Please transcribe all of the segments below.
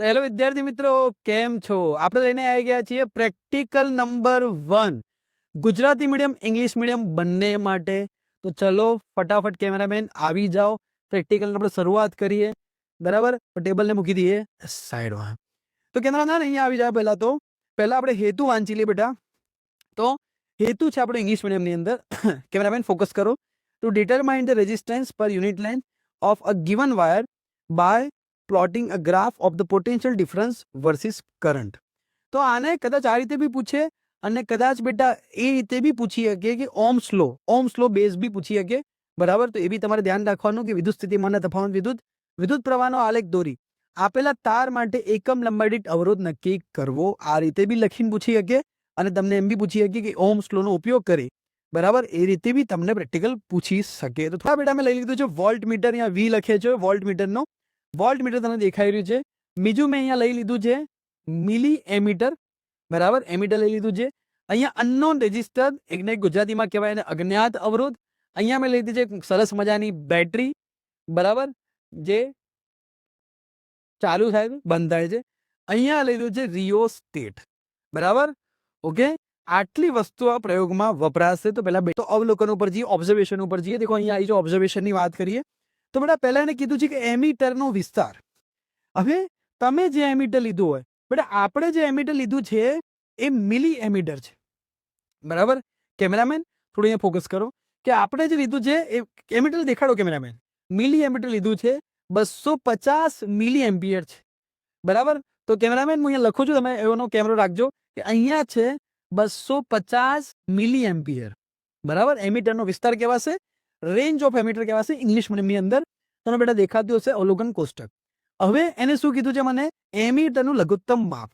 તો હેલો વિદ્યાર્થી મિત્રો, કેમ છો? આપણે લઈને આવી ગયા છીએ practical number 1 Gujarati medium English medium બંને માટે. તો ચલો ફટાફટ કેમેરામેન આવી જાઓ, પ્રેક્ટિકલ આપણે શરૂઆત કરીએ. બરાબર, ટેબલને મૂકી દઈએ સાઈડમાં. તો કેમેરામેન અહીંયા આવી જાય. પહેલા આપણે હેતુ વાંચી લઈએ બેટા. તો હેતુ છે આપણો ઇંગ્લિશ મીડિયમની અંદર. કેમેરામેન ફોકસ કરો. To determine the resistance per unit length of a given wire by plotting a graph of the potential difference versus current. તો આને કદાચ આ રીતે બી પૂછે અને કદાચ બેટા એ રીતે બી પૂછી શકે કે ઓહ્મ્સ લો બેઝ બી પૂછી શકે. બરાબર, તો એ બી તમારે ધ્યાન રાખવાનું કે વિદ્યુત સ્થિતિમાનના તફાવત વિદ્યુત પ્રવાહનો આલેખ દોરી આપેલા તાર માટે એકમ લંબાઈ દીઠ અવરોધ નક્કી કરવો. આ રીતે બી લખીને પૂછી શકે અને તમને એમ બી પૂછી શકે કે ઓહ્મ્સ લો નો ઉપયોગ કરી. બરાબર, એ રીતે બી તમને પ્રેક્ટિકલ પૂછી શકે. તો થોડા બેટા મેં લઈ લીધું છે વોલ્ટ મીટર. અહીંયા વી લખે છે વોલ્ટ મીટરનો. વોલ્ટ મીટર તમને દેખાઈ રહ્યું છે. બીજું મેં અહીંયા લઈ લીધું છે મિલી એમીટર. બરાબર, એમીટર લઈ લીધું છે. અહીંયા અનનોન રેઝિસ્ટર, એકને ગુજરાતીમાં કહેવાય એને અજ્ઞાત અવરોધ. અહીંયા મેં લઈ લીધી છે સરસ મજાની બેટરી. બરાબર, જે ચાલુ થાય બંધ થાય છે. અહીંયા લઈ લીધું છે રિયોસ્ટેટ. બરાબર, ઓકે. આટલી વસ્તુ આ પ્રયોગમાં વપરાશે. તો પહેલા તો અવલોકન ઉપર જઈએ, ઓબ્ઝર્વેશન ઉપર જઈએ. દેખો અહીંયા આવી જો ઓબ્ઝર્વેશનની વાત કરીએ તો બેટા પહેલા એને કીધું છે કે એમીટરનો વિસ્તાર. હવે તમે જે એમીટર લીધું હોય, બેટા આપણે જે એમીટર લીધું છે એ મિલી એમીટર છે. બરાબર, કેમેરામેન થોડું અહીંયા ફોકસ કરો કે આપણે જે લીધું છે એ એમીટર દેખાડો કેમેરામેન. મિલી એમીટર લીધું છે, 250 મિલી એમ્પિયર છે. બરાબર, તો કેમેરામેન હું અહીંયા લખું છું, તમે એનો કેમેરો રાખજો કે અહીંયા છે 250 મિલી એમ્પિયર. બરાબર, એમીટરનો વિસ્તાર કહેવાશે, રેન્જ ઓફ એમીટર કહેવાશે ઇંગ્લિશ મીડિયમની અંદર. તમને બેટા દેખાતું હશે અવલોકન કોષ્ટક. હવે એને શું કીધું છે મને? એમીટરનું લઘુત્તમ માપ.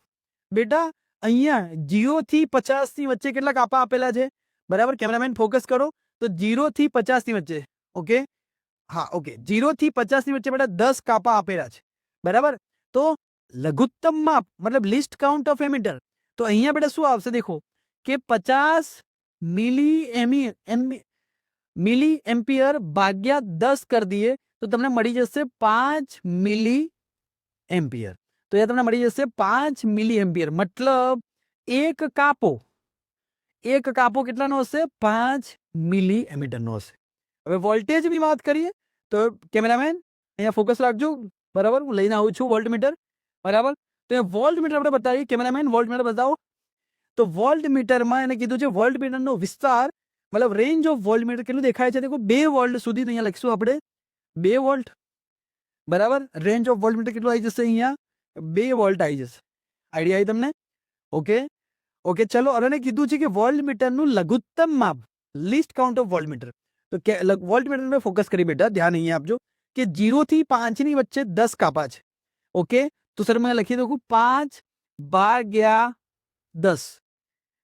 બેટા અહીંયા 0 થી 50 ની વચ્ચે કેટલા કાપા આપેલા છે? બરાબર, કેમેરામેન ફોકસ કરો. તો 0 થી 50 ની વચ્ચે, ઓકે, હા ઓકે, 0 થી 50 ની વચ્ચે બેટા 10 કાપા આપેલા છે. બરાબર, તો લઘુત્તમ માપ મતલબ લિસ્ટ કાઉન્ટ ઓફ એમીટર. તો અહીંયા બેટા શું આવશે? દેખો કે 50 મિલી એમ્પિયર ભાગ્યા 10 કરી દઈએ તો તમને મળી જશે 5 મિલી એમ્પિયર. તો અહીંયા તમને મળી જશે 5 મિલી એમ્પિયર. મતલબ એક કાપો કેટલાનો હશે? 5 મિલી એમીટરનો હશે. હવે વોલ્ટેજની વાત કરીએ તો કેમેરામેન અહીંયા ફોકસ રાખજો. બરાબર, હું લઈને આવું છું વોલ્ટ મીટર. બરાબર, તો વોલ્ટ મીટર આપણે બતાવીએ. કેમેરામેન વોલ્ટ મીટર બતાવો. તો વોલ્ટ મીટરમાં એને કીધું છે વોલ્ટ મીટરનો વિસ્તાર મતલબ રેન્જ ઓફ વોલ્ટ મીટર કેટલું દેખાય છે? દેખો 2 વોલ્ટ સુધી. તો અહીંયા લખીશું આપણે 2 વોલ્ટ. બરાબર, રેન્જ ઓફ વોલ્ટ મીટર કેટલું આવી જશે? અહીંયા 2 વોલ્ટ આવી જશે. આઈડિયા આવી તમને? ઓકે ઓકે, ચલો. અને કીધું છે કે વોલ્ટ મીટરનું લઘુત્તમ માપ, least count of volt meter. તો વોલ્ટ મીટર ફોકસ કરી બેટા, ધ્યાન અહીંયા આપજો કે 0 થી 5 ની વચ્ચે 10 કાપા છે. ઓકે, તો સર મેં લખી દઉં 5 ભાગ્યા 10.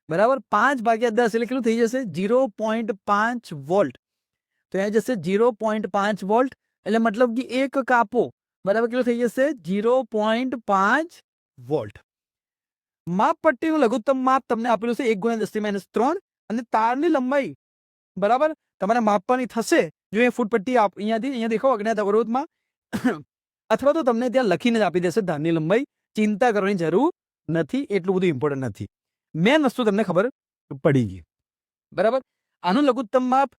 બરાબર, 5 ભાગ્યા 10 એટલે કેટલું થઈ જશે? 0.5 વોલ્ટ. તો અહીંયા જશે 0.5 વોલ્ટ. એટલે મતલબ કે એક કાપો બરાબર કેટલું થઈ જશે? 0.5 વોલ્ટ. માપ પટ્ટીનું લઘુત્તમ માપ તમને આપેલું છે 1 × 10⁻³ અને તારની લંબાઈ બરાબર તમારે માપવાની થશે. જો એ ફૂટ પટ્ટી અહીંયા દેખો અજ્ઞાત અવરોધમાં અથવા તો તમને ત્યાં લખીને જ આપી દેશે તારની લંબાઈ. ચિંતા કરવાની જરૂર નથી, એટલું બધું ઇમ્પોર્ટન્ટ નથી. મેન વસ્તુ તમને ખબર પડી ગઈ. બરાબર, આનું લઘુત્તમ માપ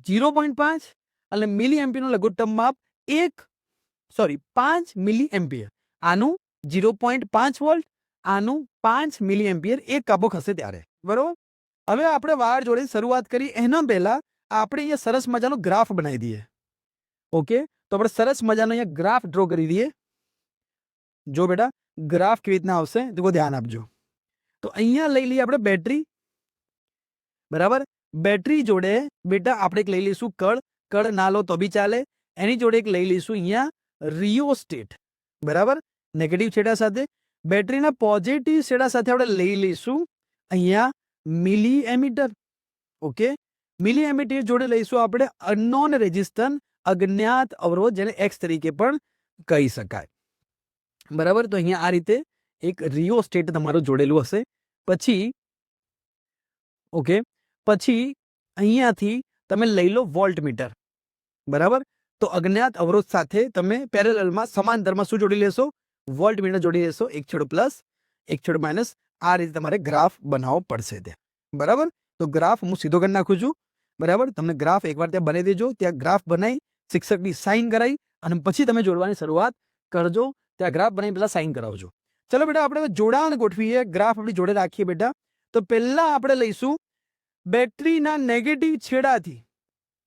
0.5 અને મિલી એમ્પિયરનું લઘુત્તમ માપ 5 મિલી એમ્પિયર. આનું 0.5 વોલ્ટ, આનું 5 મિલી એમ્પિયર. એક કાપો ખસે ત્યારે. બરોબર, હવે આપણે વાયર જોડે શરૂઆત કરી. એના પહેલા આપણે અહીંયા સરસ મજાનો ગ્રાફ બનાવી દઈએ. ઓકે, તો આપણે સરસ મજાનો અહીંયા ગ્રાફ ડ્રો કરી દઈએ. જો બેટા ગ્રાફ કેવી રીતના આવશે તો ધ્યાન આપજો. તો અહીંયા લઈ લઈએ આપણે બેટરી. બરાબર, બેટરી જોડે બેટા આપણે એક લઈ લઈશું કળ ના લો તો બી ચાલે. એની જોડે એક લઈ લઈશું અહીંયા રિયોસ્ટેટ. બરાબર, નેગેટિવ છેડા સાથે. બેટરીના પોઝિટિવ છેડા સાથે આપણે લઈ લઈશું અહીંયા મિલી એમીટર. ઓકે, મિલી એમીટર જોડે લઈશું આપણે અનનોન રેઝિસ્ટન્સ, અજ્ઞાત અવરોધ, જેને એક્સ તરીકે પણ કહી શકાય. બરાબર, તો અહીંયા આ રીતે એક રિયોસ્ટેટ તમારું જોડેલું હશે. પછી અહીંયાથી તમે લઈ લો વોલ્ટ મીટર. બરાબર, તો અજ્ઞાત અવરોધ સાથે તમે પેરેલલમાં સમાંતરમાં શું જોડી લેશો? વોલ્ટમીટર જોડી દેશો, એક છેડો પ્લસ એક છેડો માઇનસ. આ રીતે તમારે ગ્રાફ બનાવવો પડશે ત્યાં. બરાબર. તો ગ્રાફ હું સીધો કરી નાખું છું. બરાબર. તમને ગ્રાફ એકવાર ત્યાં બનાવી દેજો. ત્યાં ગ્રાફ બનાવી શિક્ષકની સાઇન કરાવી અને પછી તમે જોડવાની શરૂઆત કરજો. ત્યાં ગ્રાફ બનાવી પહેલા સાઇન કરાવજો. ચલો બેટા, આપણે જોડાણ ગોઠવીએ. ગ્રાફ આપણી જોડે રાખીએ બેટા. તો પહેલા આપણે લઈશું બેટરીના નેગેટિવ છેડાથી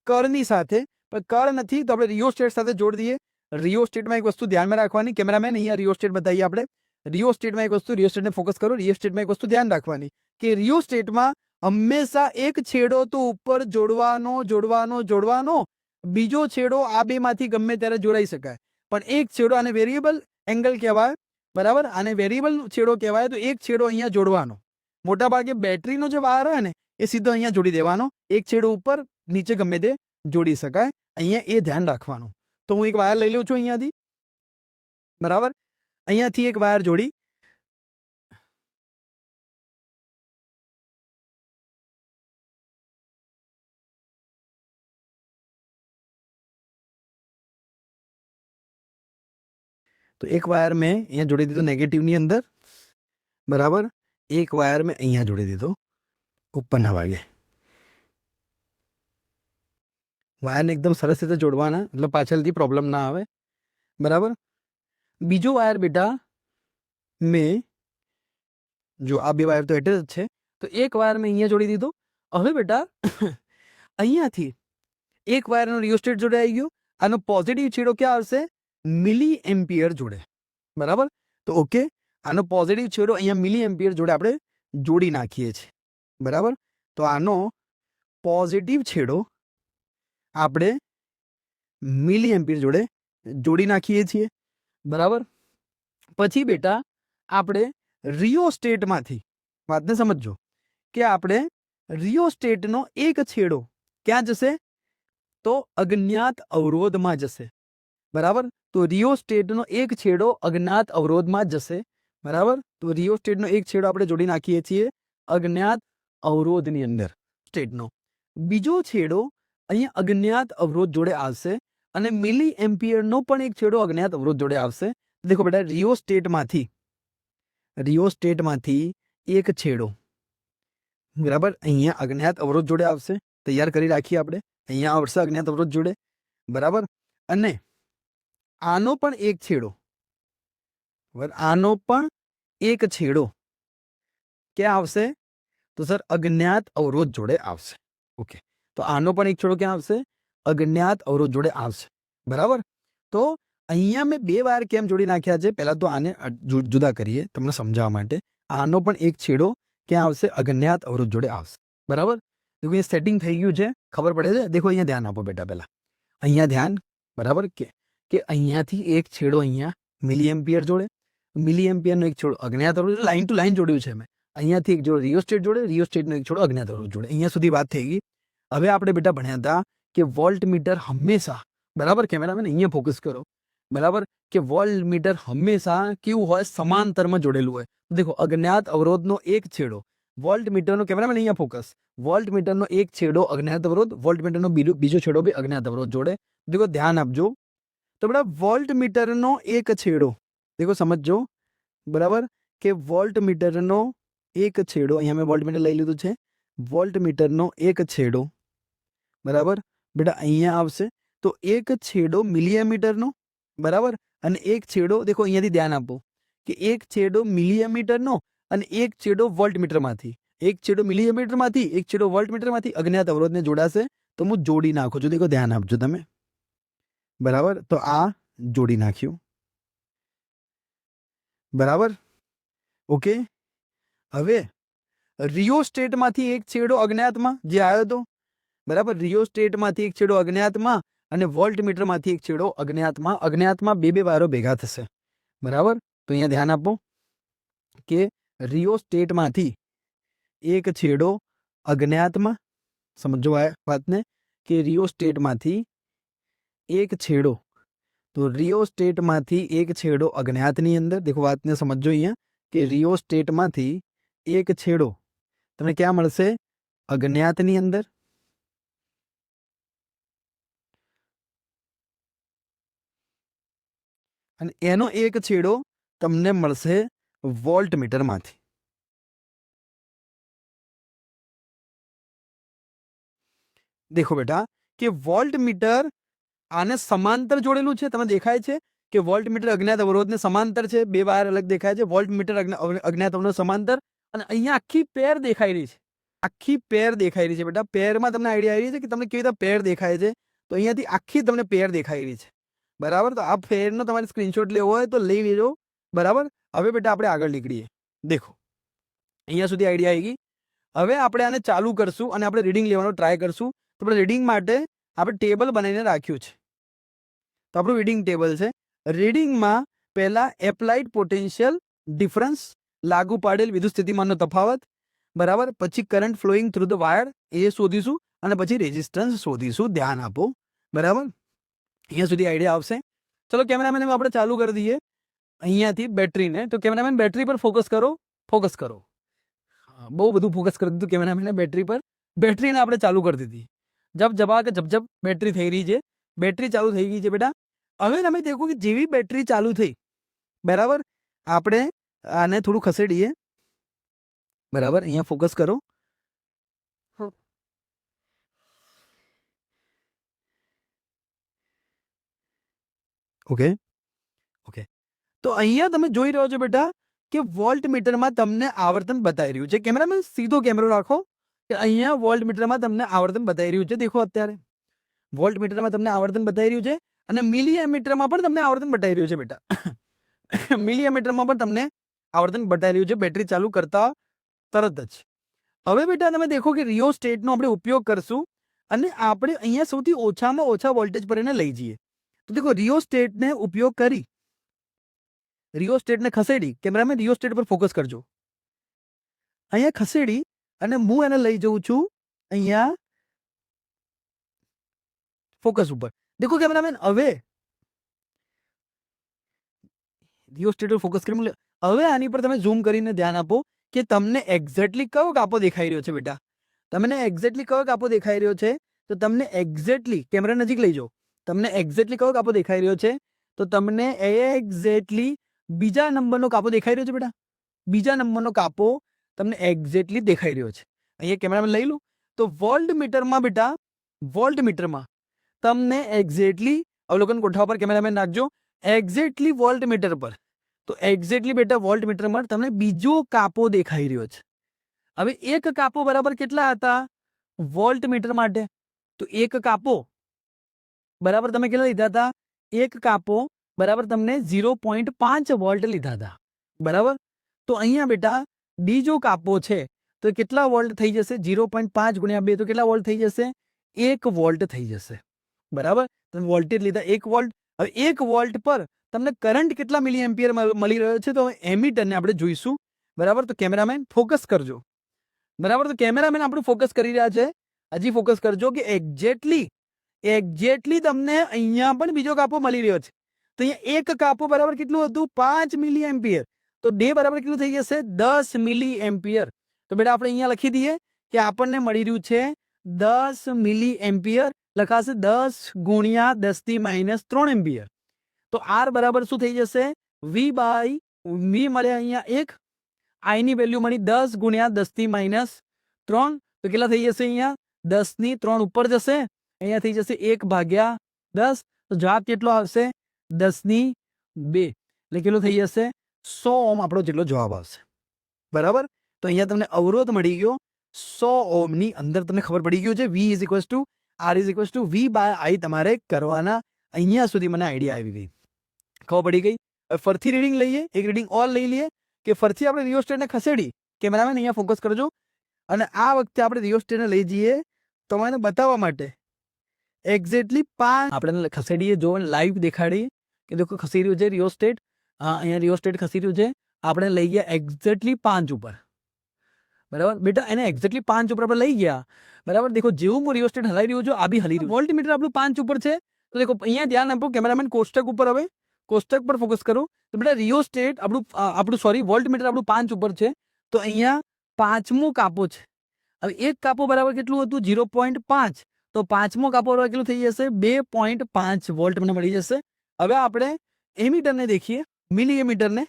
કરની સાથે, પણ કર નથી તો આપણે રિયોસ્ટેટ સાથે જોડી દઈએ. રિયોસ્ટેટમાં એક વસ્તુ ધ્યાનમાં રાખવાની, કેમેરામેન અહીંયા રિયોસ્ટેટ બતાવીએ આપણે. રિયોસ્ટેટમાં એક વસ્તુ, રિયોસ્ટેટને ફોકસ કરો. રિયોસ્ટેટમાં એક વસ્તુ ધ્યાન રાખવાની કે રિયોસ્ટેટમાં હંમેશા એક છેડો તો ઉપર જોડવાનો, બીજો છેડો આ બેમાંથી ગમે ત્યારે જોડાઈ શકાય, પણ એક છેડો, આને વેરિયેબલ એંગલ કહેવાય. બરાબર. આને વેરિયેબલ છેડો કહેવાય. તો એક છેડો અહીંયા જોડવાનો. મોટા ભાગે બેટરીનો જે વાયર હોય ને એ સીધો અહીંયા જોડી દેવાનો. એક છેડો ઉપર નીચે ગમે તે જોડી શકાય. અહીંયા એ ધ્યાન રાખવાનું. તો હું એક વાયર લઈ લઉં છું અહીંયાથી. બરાબર. અહીંયાથી એક વાયર જોડી તો એક વાયર મેં અહીંયા જોડી દીધો નેગેટિવની અંદર. બરાબર. એક વાયર મેં અહીંયા જોડી દીધો ઉપરના ભાગે. વાયરને એકદમ સરસ રીતે જોડવાના, એટલે પાછળથી પ્રોબ્લેમ ના આવે. બરાબર. બીજો વાયર બેટા મેં, જો આ બે વાયર તો એટલે જ છે, તો એક વાયર મેં અહીંયા જોડી દીધો. હવે બેટા અહીંયાથી એક વાયરનો રિયોસ્ટેટ જોડે આવી ગયો. આનો પોઝિટિવ છેડો ક્યાં આવશે? મિલી એમ્પિયર જોડે. બરાબર. તો ઓકે, આનો પોઝિટિવ છેડો અહીંયા મિલી એમ્પિયર જોડે આપણે જોડી નાખીએ છીએ. બરાબર. તો આનો પોઝિટિવ છેડો આપણે મિલી એમ્પિયર જોડે જોડી નાખીએ છીએ. બરાબર. પછી બેટા આપણે રિયોસ્ટેટમાંથી, વાતને સમજજો, કે આપણે રિયોસ્ટેટનો એક છેડો ક્યાં જશે? તો અજ્ઞાત અવરોધમાં જશે. બરાબર. તો રિયોસ્ટેટનો એક છેડો અજ્ઞાત અવરોધમાં જશે. બરાબર. તો રિયોસ્ટેટનો એક છેડો આપણે જોડી નાખીએ છીએ અજ્ઞાત અવરોધની અંદર સ્ટેટનો. બીજો છેડો અહીંયા અજ્ઞાત અવરોધ જોડે આવશે અને મિલી એમ્પિયરનો પણ એક છેડો અજ્ઞાત અવરોધ જોડે આવશે. દેખો બેટા, રિયોસ્ટેટમાંથી એક છેડો, બરાબર, અહીંયા અજ્ઞાત અવરોધ જોડે આવશે. તૈયાર કરી રાખીએ આપણે. અહીંયા આવશે અજ્ઞાત અવરોધ જોડે. બરાબર. અને આનો પણ એક છેડો, આનો પણ એક છેડો ક્યાં આવશે? તો સર અજ્ઞાત અવરોધ જોડે આવશે. ઓકે. તો આનો પણ એક છેડો ક્યાં આવશે? અજ્ઞાત અવરોધ જોડે આવશે. બરાબર. તો અહીંયા મેં બે વાયર કેમ જોડી નાખ્યા છે? પહેલા તો આને જુદા કરીએ તમને સમજાવવા માટે. આનો પણ એક છેડો ક્યાં આવશે? અજ્ઞાત અવરોધ જોડે આવશે. બરાબર. દેખો એ સેટિંગ થઈ ગયું છે, ખબર પડે છે. દેખો અહીંયા ધ્યાન આપો બેટા. પહેલા અહીંયા ધ્યાન. બરાબર. કે અહીંયાથી એક છેડો અહીંયા મિલી એમ્પિયર જોડે, મિલી એમ્પિયરનો એક છેડો અજ્ઞાત અવરોધ, લાઈન ટુ લાઈન જોડ્યું છે મેં. અહીંયાથી એક જોડો રિયોસ્ટેટ જોડે, રિયોસ્ટેટનો એક છેડો અજ્ઞાત અવરોધ જોડે. અહીંયા સુધી વાત થઈ ગઈ. હવે આપણે બેટા ભણ્યા હતા કે વોલ્ટમીટર હંમેશા, બરાબર, કેમેરામેન અહીંયા ફોકસ કરો. બરાબર. કે વોલ્ટમીટર હંમેશા કેવું હોય? સમાંતરમાં જોડેલું હોય. દેખો અજ્ઞાત અવરોધનો એક છેડો, વોલ્ટમીટરનો, કેમેરામેન અહીંયા ફોકસ, વોલ્ટમીટરનો એક છેડો અજ્ઞાત અવરોધ, વોલ્ટમીટરનો બીજો છેડો બી અજ્ઞાત અવરોધ જોડે. દેખો ધ્યાન આપજો. તો બેટા વોલ્ટમીટરનો એક છેડો, દેખો સમજજો. બરાબર. કે વોલ્ટમીટરનો એક છેડો, અહીંયા મેં વોલ્ટમીટર લઈ લીધું છે. વોલ્ટમીટરનો એક છેડો, બરાબર, બેટા અહીંયા આવશે. તો એક છેડો મિલી એમીટરનો, બરાબર, અને એક છેડો, દેખો અહીંયાથી ધ્યાન આપો, કે એક છેડો મિલી એમીટરનો અને એક છેડો વોલ્ટમીટરમાંથી. એક છેડો મિલી એમીટરમાંથી, એક છેડો વોલ્ટમીટરમાંથી અજ્ઞાત અવરોધને જોડાશે. તો હું જોડી નાખું છું. દેખો ધ્યાન આપજો તમે. બરાબર. તો આ જોડી નાખ્યું. બરાબર. ઓકે. હવે રિયોસ્ટેટમાંથી એક છેડો અજ્ઞાતમાં જે આવ્યો હતો. બરાબર. રિયોસ્ટેટમાંથી એક છેડો અજ્ઞાતમાં અને વોલ્ટમીટરમાંથી એક છેડો અજ્ઞાતમાં. અજ્ઞાતમાં બે વાયરો ભેગા થશે. બરાબર. તો અહીંયા ધ્યાન આપો કે રિયોસ્ટેટમાંથી એક છેડો અજ્ઞાતમાં, સમજો આ વાતને, કે રિયોસ્ટેટમાંથી એક છેડો, તો રિયોસ્ટેટમાંથી એક છેડો અજ્ઞાતની અંદર. દેખો વાતને સમજો અહીંયા, કે રિયોસ્ટેટમાંથી એક છેડો તમને ક્યાં મળશે? અજ્ઞાતની અંદર. અને એનો એક છેડો તમને મળશે વોલ્ટમીટરમાંથી. દેખો બેટા કે વોલ્ટમીટર આને સમાંતર જોડેલું છે. તમે દેખાય છે કે વોલ્ટમીટર અજ્ઞાત અવરોધને સમાંતર છે. બે વાયર અલગ દેખાય છે. વોલ્ટમીટર અજ્ઞાત અવરોધ સમાંતર, અને અહીંયા આખી પેર દેખાઈ રહી છે. આખી પેર દેખાઈ રહી છે બેટા. પેરમાં તમને આઈડિયા આવી રહી છે કે તમને કેવી રીતે પેર દેખાય છે. તો અહીંયાથી આખી તમને પેર દેખાઈ રહી છે. બરાબર. તો આ પેરનો તમારે સ્ક્રીનશોટ લેવો હોય તો લઈ લેજો. બરાબર. હવે બેટા આપણે આગળ નીકળીએ. દેખો અહીંયા સુધી આઈડિયા આવી ગઈ. હવે આપણે આને ચાલુ કરશું અને આપણે રીડિંગ લેવાનો ટ્રાય કરશું. તો આપણે રીડિંગ માટે આપણે ટેબલ બનાવીને રાખ્યું છે. તો આપણું રીડિંગ ટેબલ છે. રીડિંગમાં પહેલા એપ્લાઇડ પોટેન્શિયલ ડિફરન્સ, લાગુ પાડેલ વિદ્યુત સ્થિતિમાનનો તફાવત, બરાબર. પછી current flowing through the wire એ શોધીશું, અને પછી રેઝિસ્ટન્સ શોધીશું. ધ્યાન આપો. બરાબર. અહીંયા સુધી આઈડિયા આવશે. ચલો કેમેરામેન આપણે ચાલુ કરી દઈએ અહીંયાથી બેટરીને. તો કેમેરામેન બેટરી પર ફોકસ કરો. ફોકસ કરો. બહુ બધું ફોકસ કરી દીધું કેમેરામેને બેટરી પર. બેટરીને આપણે ચાલુ કરી દીધી. જબ જબ બેટરી થઈ રહી છે. બેટરી ચાલુ થઈ ગઈ છે બેટા. હવે તમે દેખો કે જેવી બેટરી ચાલુ થઈ, બરાબર, આપણે આને થોડું ખસેડીએ. બરાબર. અહીંયા ફોકસ કરો. Okay okay. તો અહીંયા તમે જોઈ રહ્યો છો બેટા કે વોલ્ટમીટરમાં તમને આવર્તન બતાવી રહ્યું છે. કેમેરામેન સીધો કેમેરો રાખો કે અહીંયા વોલ્ટમીટરમાં તમને આવર્તન બતાવી રહ્યું છે. દેખો અત્યારે વોલ્ટમીટરમાં તમને આવર્તન બતાવી રહ્યું છે, અને મિલી એમીટરમાં પણ તમને આવર્તન બતાવી રહ્યું છે બેટા. મિલી એમીટરમાં પણ તમને આવર્તન બતાવી રહ્યું છે બેટરી ચાલુ કરતા તરત જ. હવે બેટા તમે દેખો કે રિયોસ્ટેટનો આપણે ઉપયોગ કરશું, અને આપણે અહીંયા સૌથી ઓછામાં ઓછા વોલ્ટેજ પર એને લઈ જઈએ. તો દેખો રિયોસ્ટેટને ઉપયોગ કરી, રિયોસ્ટેટને ખસેડી, કેમેરામેન રિયોસ્ટેટ પર ફોકસ કરજો. અહીંયા ખસેડી અને હું એને લઈ જઉં છું અહીંયા ફોકસ ઉપર. દેખો કેમેરામેન હવે રિયોસ્ટેટ પર ફોકસ કરી. હવે આની પર તમે ઝૂમ કરીને ધ્યાન આપો કે તમને એક્ઝેક્ટલી કયો કાપો દેખાઈ રહ્યો છે બેટા. તમને એક્ઝેક્ટલી કયો કાપો દેખાઈ રહ્યો છે. તો તમને એક્ઝેક્ટલી કેમેરા નજીક લઈ જાઓ. તમને એક્ઝેક્ટલી કયો કાપો દેખાઈ રહ્યો છે. તો તમને એક્ઝેક્ટલી બીજા નંબરનો કાપો દેખાઈ રહ્યો છે બેટા. બીજા નંબરનો કાપો તમને એક્ઝેક્ટલી દેખાઈ રહ્યો છે. અહીંયા કેમેરામાં લઈ લો. તો વોલ્ટમીટરમાં બેટા, વોલ્ટમીટરમાં તમને એક્ઝેક્ટલી, અવલોકન કોઠા પર કેમેરામેન નાખજો, એક્ઝેક્ટલી વોલ્ટમીટર પર. તો એક્ઝેક્ટલી બેટા વોલ્ટમીટરમાં તમને બીજો કાપો દેખાઈ રહ્યો છે. હવે એક કાપો બરાબર કેટલા હતા વોલ્ટમીટર માટે? તો એક કાપો બરાબર તમે કેટલા લીધા હતા? એક કાપો બરાબર તમને 0.5 વોલ્ટ લીધા હતા. બરાબર. તો અહીંયા બેટા બીજો કાપો છે તો કેટલા વોલ્ટ થઈ જશે? 0.5 ગુણ્યા 2 તો કેટલા વોલ્ટ થઈ જશે? 1 વોલ્ટ થઈ જશે. બરાબર. તમે વોલ્ટેજ લીધા 1 વોલ્ટ. હવે 1 વોલ્ટ પર તમને કરંટ કેટલા મિલી એમ્પિયર મળી રહ્યો છે? તો એમીટરને આપણે જોઈશું. બરાબર. તો કેમેરામેન ફોકસ કરજો. બરાબર. તો કેમેરામેન આપણું ફોકસ કરી રહ્યા છે. હજી ફોકસ કરજો કે એક્ઝેક્ટલી તમને અહીંયા પણ બીજો કાપો મળી રહ્યો છે. તો અહીંયા એક કાપો બરાબર કેટલું હતું? 5 મિલી એમ્પિયર. તો 2 બરાબર કેટલું થઈ જશે? 10 મિલી એમ્પિયર. તો બેટા આપણે અહીંયા લખી દઈએ કે આપણને મળી રહ્યું છે 10 મિલી એમ્પિયર. લખાશે 10 ગુણ્યા 10⁻³ એમ્પિયર. તો આર બરાબર શું થઈ જશે? વી મળે અહીંયા 1, આઈની વેલ્યુ મળી 10 ગુણ્યા 10⁻³ તો કેટલા થઈ જશે? અહીંયા 10⁻³ ઉપર જશે, અહીંયા થઈ જશે 1/10. તો જવાબ કેટલો આવશે? 10⁻2. એટલે કેટલો થઈ જશે? 100 ઓહ્મ આપણો જેટલો જવાબ આવશે. બરાબર. તો અહીંયા તમને અવરોધ મળી ગયો 100 ઓહ્મની અંદર. તમને ખબર પડી ગયું છે V=R=V/I તમારે કરવાના. અહીંયા સુધી મને આઈડિયા આવી ગઈ, ખબર પડી ગઈ. ફરથી રીડિંગ લઈએ, એક રીડિંગ ઓલ લઈ લઈએ કે ફરથી આપણે રિયોસ્ટેટને ખસેડી. કેમેરામેન અહીંયા ફોકસ કરજો. અને આ વખતે આપણે રિયોસ્ટેટને લઈ જઈએ તમને બતાવવા માટે. એક્ઝેક્ટલી 5 આપણે ખસેડીએ, જો લાઈવ દેખાડીએ કે દેખો ખસી રહ્યું છે રિયોસ્ટેટ. અહીંયા રિયોસ્ટેટ ખસી રહ્યું છે. આપણે લઈ ગયા એક્ઝેક્ટલી 5 ઉપર. બરાબર બેટા. એને એક્ઝેક્ટલી 5 ઉપર આપણે લઈ ગયા. બરાબર. દેખો જેવું હું રિયોસ્ટેટ હલાવી રહ્યો છું, આ બી હલી રહ્યું. વોલ્ટમીટર આપણું 5 ઉપર છે. તો દેખો અહીંયા ધ્યાન આપો કેમેરામેન, કોષ્ટક ઉપર. હવે કોષ્ટક પર ફોકસ કરો. તો બેટા રિયોસ્ટેટ આપણું વોલ્ટમીટર આપણું 5 ઉપર છે. તો અહીંયા 5મો કાપો છે. હવે એક કાપો બરાબર કેટલું હતું? 0.5. તો 5મો કાપો બરાબર કેટલું થઈ જશે? 2.5 વોલ્ટ મને મળી જશે. હવે આપણે એમીટરને દેખીએ, મિલી એમીટરને.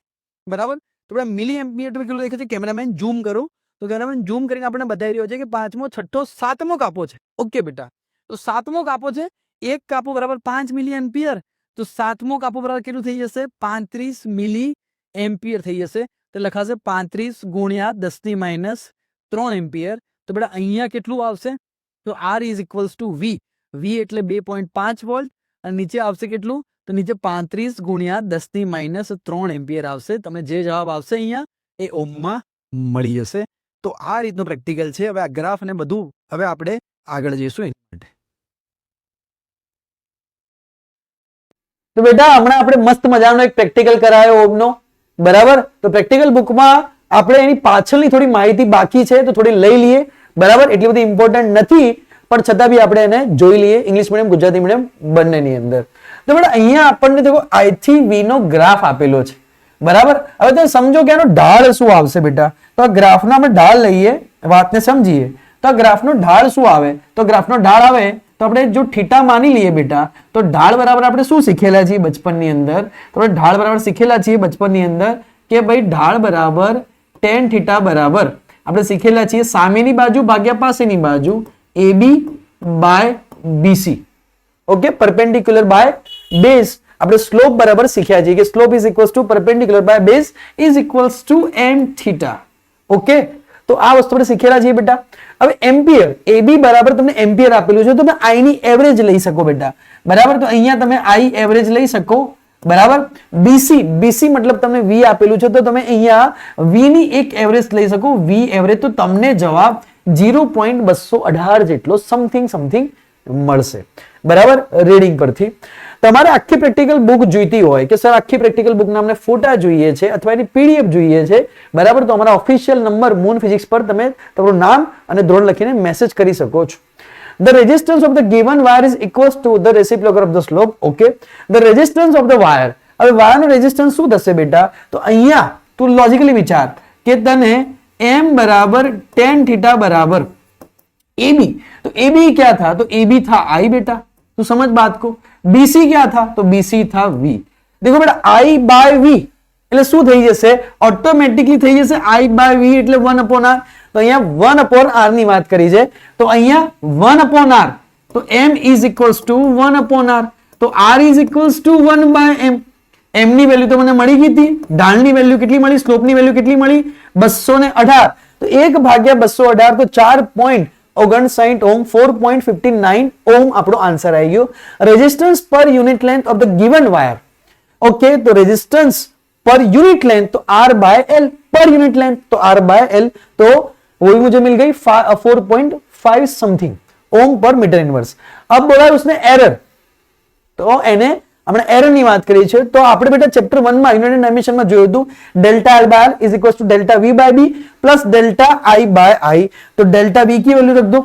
બરાબર. તો આપણે મિલી એમ્પિયર કેટલું દેખાય છે? કેમેરામેન ઝૂમ કરું તો કેમેરામેન ઝૂમ કરીને આપણને બતાવી રહ્યો છે કે 5મો 6ઠ્ઠો 7મો કાપો છે. ઓકે બેટા, તો 7મો કાપો છે, એક કાપો બરાબર 5 મિલી એમ્પિયર, તો 7મો કાપો બરાબર કેટલું થઈ જશે? 35 મિલી એમ્પિયર થઈ જશે. તો લખાશે 35 ગુણ્યા 10 - 3 એમ્પિયર. તો બેટા અહીંયા કેટલું આવશે? તો R is equals two V. V એટલે 2.5 વોલ્ટ અને નીચે આવશે કેટલું? તો નીચે 35 ગુણ્યા 10 - 3 એમ્પિયર આવશે. તમને જે જવાબ આવશે અહીંયા એ ઓમમાં મળી જશે. તો આ રીતનું પ્રેક્ટિકલ છે. હવે આ ગ્રાફ ને બધું હવે આપણે આગળ જઈશું એના માટે. તો બેટા હમણાં આપણે મસ્ત મજાનો એક પ્રેક્ટિકલ કરાયો ઓમનો, બરાબર. તો પ્રેક્ટિકલ બુકમાં આપણે એની પાછળની થોડી માહિતી બાકી છે તો થોડી લઈ લઈએ, બરાબર. એટલી બધી ઇમ્પોર્ટન્ટ નથી પણ છતાં બી આપણે એને જોઈ લઈએ, ઇંગ્લિશ મીડિયમ ગુજરાતી મીડિયમ બંનેની અંદર. તો બેટા અહીંયા આપણને દેખો I થી V નો ગ્રાફ આપેલો છે, બરાબર. હવે તમે સમજો કે આનો ઢાળ શું આવશે બેટા. તો આ ગ્રાફનો આપણે ઢાળ લઈએ, વાતને સમજીએ. તો આ ગ્રાફનો ઢાળ શું આવે? તો ગ્રાફનો ઢાળ આવે તો આપણે જો થીટા માની લઈએ બેટા, તો ઢાળ બરાબર આપણે શું શીખેલા છીએ બચપનની અંદર? તો આપણે ઢાળ બરાબર શીખેલા છીએ બચપનની અંદર કે ભાઈ ઢાળ બરાબર tan થીટા બરાબર આપણે શીખેલા છીએ સામેની બાજુ ભાગ્યા પાસેની બાજુ AB by BC. Okay, perpendicular by base. આપણે સ્લોપ બરાબર શીખ્યા છીએ કે slope is equals to perpendicular by base is equals to m theta. Okay, તો આ વસ્તુ આપણે શીખેલા છીએ બેટા. હવે એમ્પિયર, AB બરાબર તમને એમ્પિયર આપેલું છે તો તમે I ની એવરેજ લઈ શકો બેટા, બરાબર. તો અહીંયા તમે I એવરેજ લઈ શકો, બરાબર. BC મતલબ તમને V આપેલું છે તો તમે અહીંયા V ની એક એવરેજ લઈ શકો, V એવરેજ. તો તમને જવાબ 0.218 જેટલો સમથિંગ મળશે, બરાબર. રીડિંગ પરથી તમારે આખી પ્રેક્ટિકલ બુક જોઈતી હોય કે સર આખી પ્રેક્ટિકલ બુકના અમને ફોટા જોઈએ છે અથવા એની PDF જોઈએ છે, બરાબર, તો અમારા ઓફિશિયલ નંબર મૂન ફિઝિક્સ પર તમે તમારું નામ અને ધોરણ લખીને મેસેજ કરી શકો છો. The resistance of the given wire is equals to the reciprocal of the slope. Okay, the resistance of the wire. હવે વાયરનો રેઝિસ્ટન્સ શું થશે બેટા? તો અહીંયા તું લોજિકલી વિચાર કે તને m બરાબર tan થીટા બરાબર AB, तो AB क्या था? तो AB था I बेटा, तू समझ बात को. BC क्या था? तो BC था V. देखो बेटा I बाय V એટલે શું થઈ જશે? ઓટોમેટિકલી થઈ જશે I બાય V એટલે 1/r. તો અહીંયા 1/r ની વાત કરી છે તો અહીંયા 1/r, તો m is equals two 1/r. તો r is equals to 1/m. m ની વેલ્યુ તો મને મળી ગઈ હતી, ઢાળની વેલ્યુ કેટલી મળી, સ્લોપની વેલ્યુ કેટલી મળી? 218. તો 1/218 તો 4.59 ઓહમ, 4.59 ઓહમ આપણો આન્સર આવી ગયો. Resistance per unit length of the given wire. Okay, તો રેઝિસ્ટન્સ पर यूनिट लेंथ तो R by L, per unit length तो R बाय L, तो वही मुझे मिल गई 4.5 समथिंग ओम पर मीटर इनवर्स. अब बोला उसने एरर, तो એને આપણે એરર ની વાત કરી છે તો આપણે બેટા ચેપ્ટર 1 માં યુનિટ ડાયમેન્શન માં જોયું હતું delta L by R is equals to delta V by B plus delta I by I. तो डेल्टा V की वैल्यू रख दो,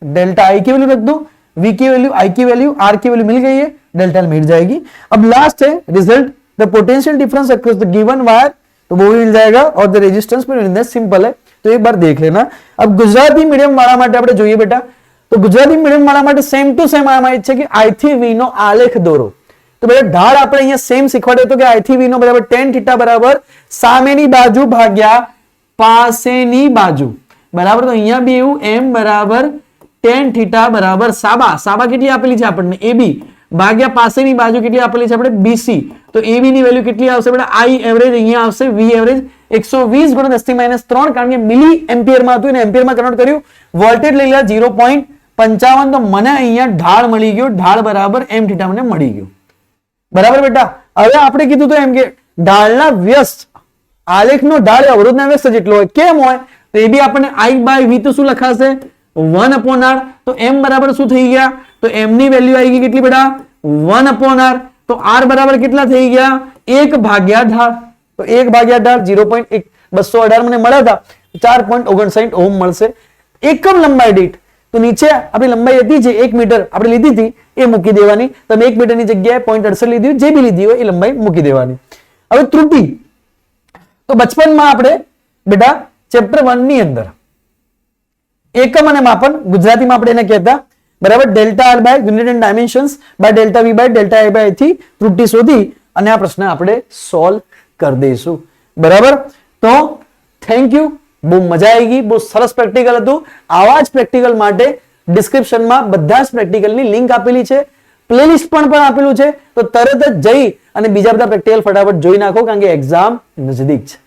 डेल्टा I की वैल्यू रख दो, V की वैल्यू, I की वैल्यू, R की वैल्यू मिल गई है, डेल्टा L मिल जाएगी. अब लास्ट है result, the potential difference across the given wire, तो वो भी मिल जाएगा और द रेजिस्टेंस पर इनवर्स सिंपल है, तो एक बार देख लेना. अब गुजराती मीडियम वाला માટે આપણે જોઈએ બેટા, તો ગુજરાતી મીડિયમ વાળા માટે સેમ ટુ સેમ આમાં છે કે I થી V નો આલેખ દોરો. તો બેટા ઢાળ આપણે અહીંયા સેમ શીખવાડ્યો હતો કે I થી V નો બરાબર tan થીટા બરાબર સામેની બાજુ ભાગ્યા પાસેની બાજુ, બરાબર. તો અહીંયા બી એવું m બરાબર tan થીટા બરાબર સાબા કેટલી આપેલી છે આપણને AB ભાગ્યા પાસેની બાજુ કેટલી આપેલી છે આપણે BC. તો AB ની વેલ્યુ કેટલી આવશે બેટા? I એવરેજ અહીંયા આવશે V એવરેજ 120 ગુણ્યા 10 - 3 કારણ કે મિલી એમ્પિયર માં હતું અને એમ્પિયર માં કન્વર્ટ કર્યું. વોલ્ટેજ લઈ લે 0.55, તો મને અહીંયા ઢાળ મળી ગયો, ઢાળ બરાબર m થીટા મને મળી ગયો, બરાબર બેટા. હવે આપણે કીધું તો એમ કે ઢાળના વ્યસ્ત આલેખનો ઢાળ અવરોધના વ્યસ્ત જેટલો હોય. કેમ હોય? તો એ બી આપણને I બાય V તો શું લખાશે? 1/r. તો m બરાબર શું થઈ ગયા? તો m ની વેલ્યુ આવી ગઈ કેટલી બેટા? 1/r. તો r બરાબર કેટલા થઈ ગયા? 1 ભાગ્યા ઢાળ. તો 1 ભાગ્યા ઢાળ 0.218 મને મળ્યા હતા, 4.59 ઓહમ મળશે. એકમ લંબાઈ દીઠ, તો નીચે આપણી લંબાઈ હતી જે 1 મીટર આપણે લીધી હતી એ મૂકી દેવાની. તમે 1 મીટરની જગ્યાએ 0.68 લીધી હોય, જે બી લીધી હોય એ લંબાઈ મૂકી દેવાની. હવે ત્રુટિ, તો બચપનમાં આપણે બેટા ચેપ્ટર 1 ની અંદર એકમ અને માપન ગુજરાતીમાં આપણે એને કહેતા, બરાબર. Delta R by unit and dimensions by delta V by delta I by થી ત્રુટિ શોધી અને આ પ્રશ્ન આપણે સોલ્વ કરી દઈશું. બરાબર. તો થેન્ક યુ, બહુ મજા આવી ગઈ, બહુ સરસ પ્રેક્ટિકલ હતું. આવા જ પ્રેક્ટિકલ માટે ડિસ્ક્રિપ્શનમાં બધા જ પ્રેક્ટિકલની લિંક આપેલી છે, પ્લેલિસ્ટ પણ આપેલું છે. તો તરત જ જઈ અને બીજા બધા પ્રેક્ટિકલ ફટાફટ જોઈ નાખો, કારણ કે એક્ઝામ નજદીક છે.